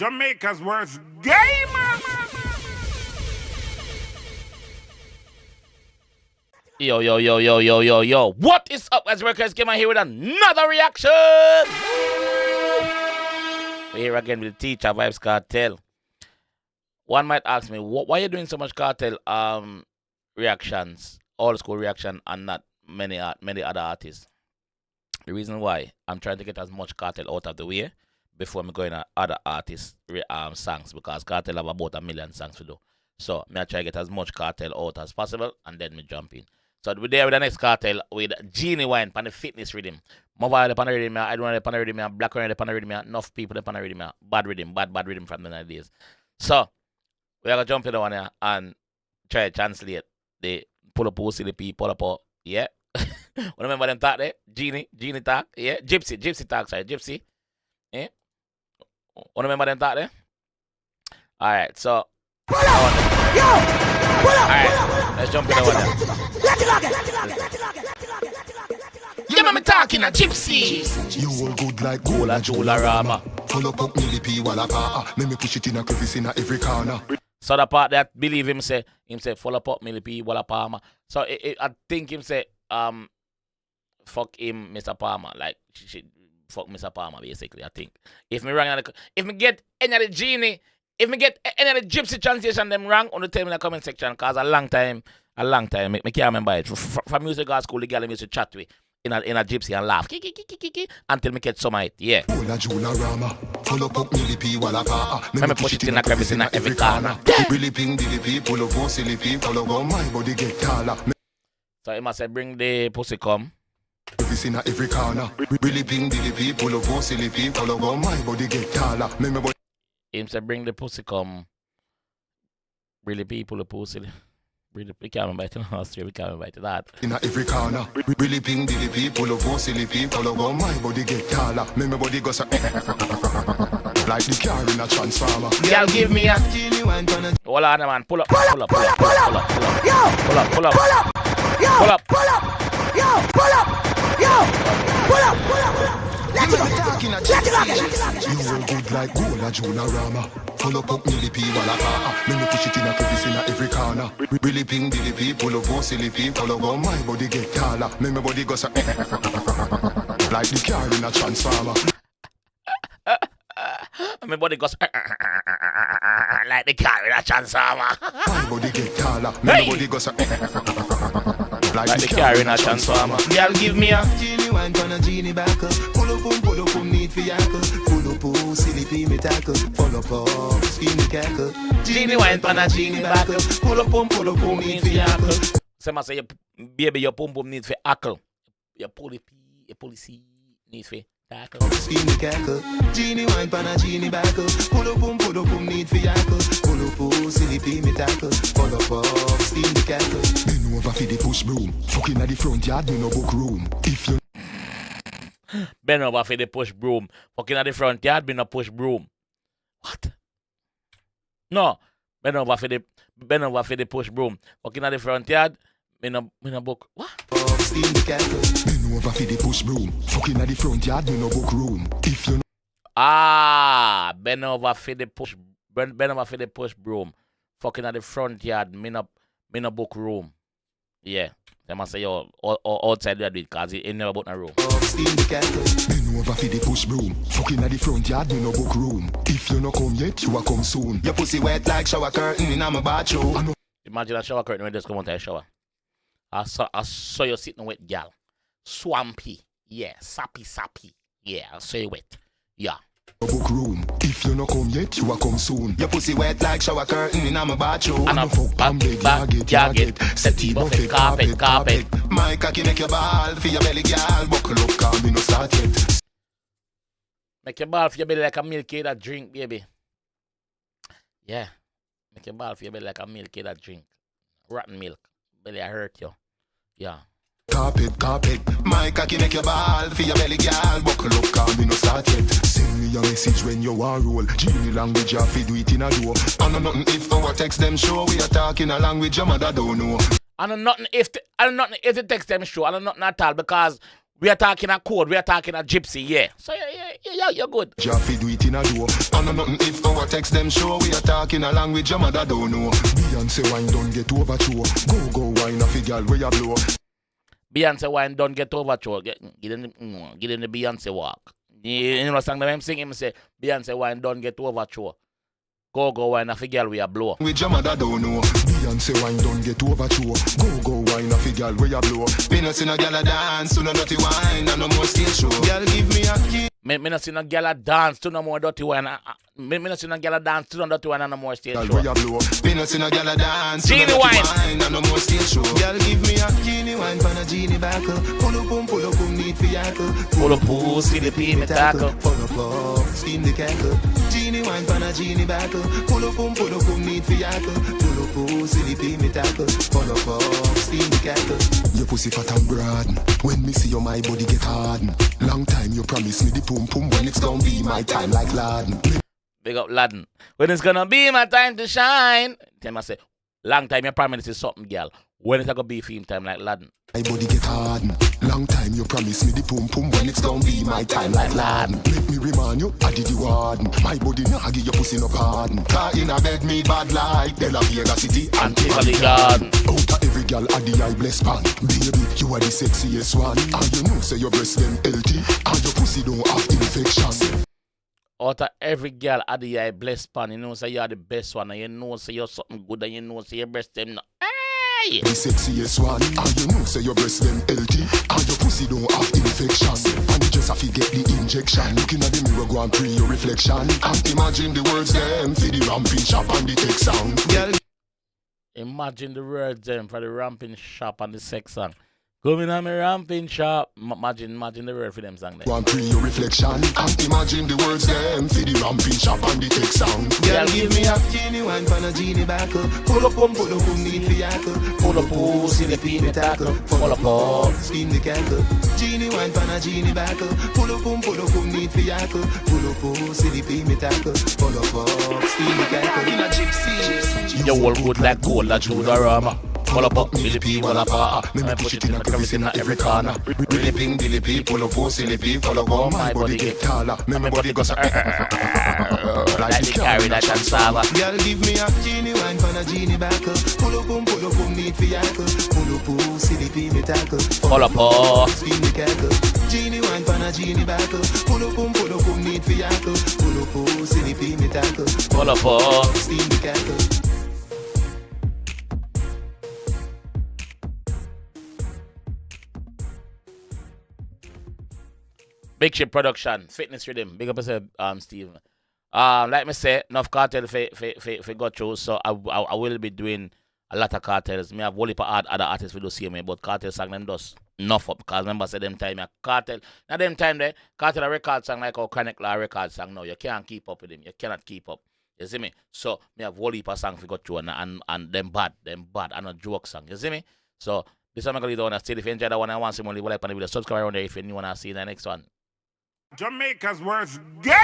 Jamaica's worst gamer. Yo. What is up, guys? Workers came out here with another reaction. We're here again with the teacher, Vybz Kartel. One might ask me, why are you doing so much Kartel reactions, old school reaction, and not many other artists? The reason why, I'm trying to get as much Kartel out of the way before I'm going to other artists' songs, because Kartel have about 1 million songs to do. So I try to get as much Kartel out as possible, and then me jump in. So we're there with the next Kartel with Genie wine on the fitness rhythm. Mobile upon the rhythm, I don't want upon the rhythm, black on the rhythm, enough people upon the rhythm, bad rhythm from the days. So we are gonna jump in the one here and try to translate the pull up silly people, pull up, yeah. Remember them talk there? Genie talk, yeah. Gypsy talk, sorry, Gypsy. Yeah. Remember them talk there? Alright, so alright, let's jump in the one there. Yeah, me talking a Gypsy. You all good like gold and Jolarama. Full up millipede walla pa. Me push it in a crevice in every corner. So the part that believe him say full up millipede walla palma. So I think him say fuck him Mr. Palmer, like she fuck Mr. Palmer basically. I think if me wrong, if me get any of the Genie, if me get any of the Gypsy translation them wrong, on the tell me in the comment section, cause a long time me can't remember it. From music art school, the girl used to chat with in a Gypsy and laugh until me get some of it. Yeah. Let me push it in a crevice in every corner. So he must say bring the pussy come. In every corner. Really ping the people of go silly people go my body get taller. Him say bring the pussy come. Really people of pussy. Really, we can't invite it last year, we can't invite that. In every corner, really ping the people of go silly people go my body get taller. My body goes like the car in a transformer. Y'all give me a Genie wine on a. Hold on, man, pull up. You all good like gold and Jolarama. Full up millipede walla pa. Me push it in a crevice in every corner. Really ping the people of go silly people go my body get taller. My body goes like the car in a transformer. My body goes like the car in a transformer. My body get taller. My body goes like the car in a transformer. Y'all give me a Genie wine on a Genie back up. Pull up, need for yakka. Pull up, silly pee me tackle. Pull up, skinny cackle. Genie wine on a Genie back up. Pull up, need for yakka. Someone say, baby, your pum need for ackle. Your policy need for tackle. Skinny cackle. Genie wine on a Genie back up. Pull up, need for yakka. Pull up, silly pee me tackle. Pull up, skinny cackle. Over for the push broom. Fucking at the front yard, me no book room. If you bend over for the push broom. Fucking at the front yard, me no push broom. What? No. Bend over for the push broom. Fucking at the front yard, me no book. What? bend over for the push broom. Fucking at the front yard, me no book room. If you bend over for the push broom. Fucking at the front yard, me no book room. Yeah, they must say yo outside there do it cause he never book no room. bend over for the push broom. Fucking at the front yard, me no book room. If you no come yet, you a come soon. Your pussy wet like shower curtain in my bathroom. Imagine a shower curtain when just come out of the shower. I saw you sitting wet, girl. Swampy, yeah, sappy, yeah. I saw you wet, yeah. Book room. If you no come yet, you a come soon. Your pussy wet like shower curtain in my bathroom. And I fuck bed, target. Settee buffet, carpet. My cocky make your ball for your belly, girl. Buckle up, cause me no start yet. Make your ball for your belly like a milk that drink, baby. Yeah, make your ball for your belly like a milk that drink. Rotten milk, belly I hurt you. Yeah. Carpet. My cocky make your ball for your belly, girl. Buckle up, cause me no start yet. Send me a message when you want roll. Genie language, you fi do it in a door. I know nothing if our text them show. We are talking a language your mother don't know. I know nothing if the text them show. I know nothing at all because We are talking a code, we are talking a gypsy, yeah. So yeah, you're good. Jaffe do it in a door. I know nothing if our text them show. We are talking a language your mother don't know. Beyonce wine don't get overture. Go wine off a girl where you blow. Beyonce wine don't get overture. Get in the Beyonce walk. You know the song that I'm singing? I say Beyonce wine don't get overture. Go wine off a girl where you blow. With your mother don't know. Beyonce wine don't get overture. Go wine off a girl where you blow. Me not see no girl a dance to no dirty wine and no more stage show. Girl give me a key. Me not see no girl a dance to no more dirty wine. Me not see no girl a dance to no dirty wine and no more stage show. Me not see no girl a dance Genie to no dirty wine and no more stage show. Girl give me a Genie wine pan a Genie backle. Pull up, need for yackle. Pull up, see the pee me tackle. Pull up, steam the kettle. Genie wine pan a Genie backle. Pull up, need for yackle. Pull up, see the pee me tackle. Pull up, steam the kettle. Your pussy fat and broad. When me see you, my body get hard. Long time you promise me the pum when it's gonna be my time like Laden. Big up Laden. When it's gonna be my time to shine. Tell me say, long time you promise is something, girl. When it's gonna be film time like Laden. My body get hard. Long time you promise me the pum when it's gonna be my time like Laden. Let me remind you, I did you warden. My body nah give your pussy no pardon. Car in a bed me bad like De La Vega City and Tivoli Garden. Out of every girl at the eye bless pan. Baby, you are the sexiest one. And you know say your breast them healthy. And your pussy don't have infection. Out of every girl at the eye blessed pan, you know say you are the best one. And you know say you're something good. And you know say your breast them no. Hey! The sexiest one. And you know say your breast them healthy. And your pussy don't have infection. And you just have to get the injection. Looking at the mirror go and pre your reflection. And imagine the words them for the ramping shop and the text song. Girl. Imagine the words them for the ramping shop and the sex song. Coming on my ramping shop. Imagine the word for them song there. Go and pre your reflection. And imagine the words them for the ramping shop and the text song. Girl, give me a Genie wine pan a Genie backle. Pull up, need for yackle. Pull up, see the pee me tackle. Pull up, steam the kettle. Genie wine pan a Genie backle. Pull up, need for yackle. Pull up, see the pee me tackle. Pull up, steam the kettle. In a gypsy. You all good like gold like Judarama. Pull up, Billy pull up, me push it in a crevice in every corner. Really ping, Billy P, pull up, silly P, follow go, my body get taller. My body goes like the carry that can sava. Girl, give me a Genie wine pan a Genie backle. Pull up, need for yackle. Pull up, silly P, me tackle. Pull up, spin the kettle. Genie wine pan a Genie backle. Pull up, need for yackle. Pull up, silly P, me tackle. Pull up, spin the kettle. Big Ship Production, Fitness Riddim. Big up yourself, Steve. Like me say, enough cartel for go through, so I will be doing a lot of cartels. Me have whole heap of other artists for do see me, but cartel song them does enough up because remember say them time cartel. Now them time there, cartel a record song like our Chronic Law record song now. You can't keep up with him. You cannot keep up. You see me? So me have whole heap of song for go through and them bad, and a joke song. You see me? So this one I'm gonna do one still. If you enjoy that one and want to see more, leave a like on the video. Subscribe around there if you want to see the next one. Jamaica's worst gamer.